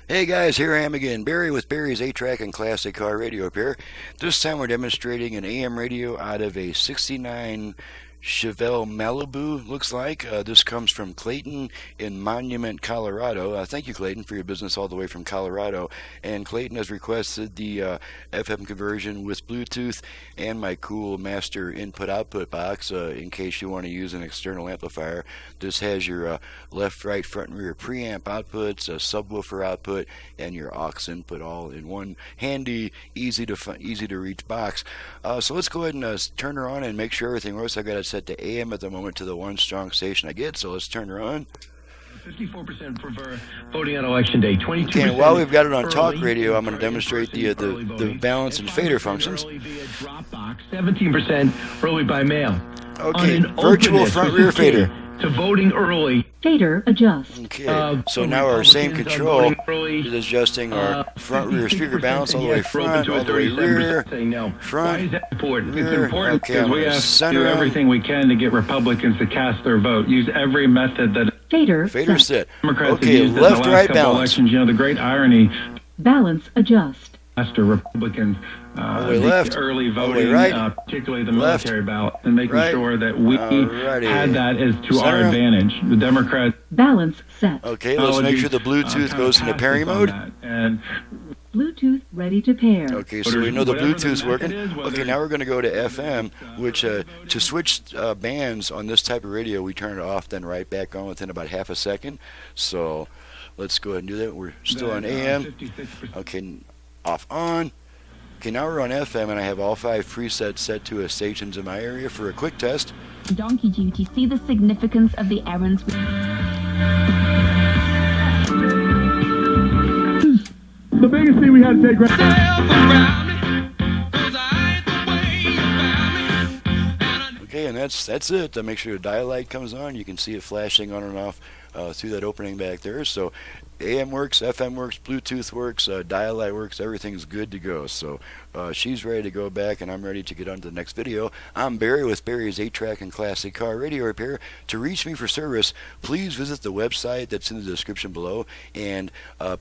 Hey guys, here I am again, Barry with Barry's 8-Track and Classic Car Radio Repair. This time we're demonstrating an AM radio out of a 69 Chevelle Malibu, looks like. This comes from Clayton in Monument, Colorado. Thank you, Clayton, for your business all the way from Colorado. And Clayton has requested the FM conversion with Bluetooth and my cool master input-output box in case you want to use an external amplifier. This has your left, right, front, and rear preamp outputs, a subwoofer output, and your aux input all in one handy, easy to reach box. So let's go ahead and turn her on and make sure everything works. I've got it set to AM at the moment to the one strong station I get, so let's turn her on. 54% prefer voting on election day. 22%. Okay, and while we've got it on talk radio, I'm going to demonstrate the balance and fader functions. 17% early by mail. Okay, virtual front rear fader. To voting early. Fader adjust. Okay, so now our same control is adjusting our front rear speaker balance all the way front, all the way rear, front, Why is that important? rear. It's important Okay, because I'm we going to have to center do them. everything we can to get Republicans to cast their vote. Use every method that Fader Fader set. set. Democrats have Okay, used in left, the last right couple balance. elections. You know, the great irony Balance adjust. after Republicans the way the left, early all the way voting, right, particularly the left, military ballot, and making right. sure that we Alrighty. had that as to our Center. advantage. The Democrats Balance set. Okay, let's make sure the Bluetooth goes into pairing mode. And Bluetooth ready to pair. Okay, so we know the Whatever the Bluetooth's method working. is, whether Okay, now we're going to go to FM, which to switch bands on this type of radio, we turn it off, then right back on within about half a second. So let's go ahead and do that. We're still on AM. 56%. Okay, off on. Okay, now we're on FM, and I have all 5 presets set to stations in my area for a quick test. Donkey duty. See the significance of the errands. The biggest thing we had to take Okay, and that's it. Make sure your dial light comes on. You can see it flashing on and off through that opening back there. So AM works, FM works, Bluetooth works, dial light works. Everything's good to go. So she's ready to go back, and I'm ready to get on to the next video. I'm Barry with Barry's 8-Track and Classic Car Radio Repair. To reach me for service, please visit the website that's in the description below, and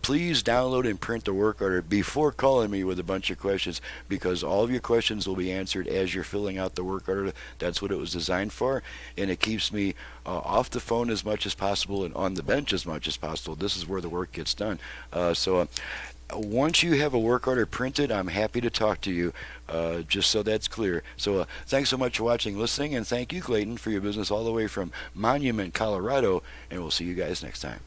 please download and print the work order before calling me with a bunch of questions, because all of your questions will be answered as you're filling out the work order. That's what it was designed for, and it keeps me off the phone as much as possible and on the bench as much as possible. This is where the work gets done. Once you have a work order printed, I'm happy to talk to you, just so that's clear. So thanks so much for watching, listening, and thank you, Clayton, for your business all the way from Monument, Colorado, and we'll see you guys next time.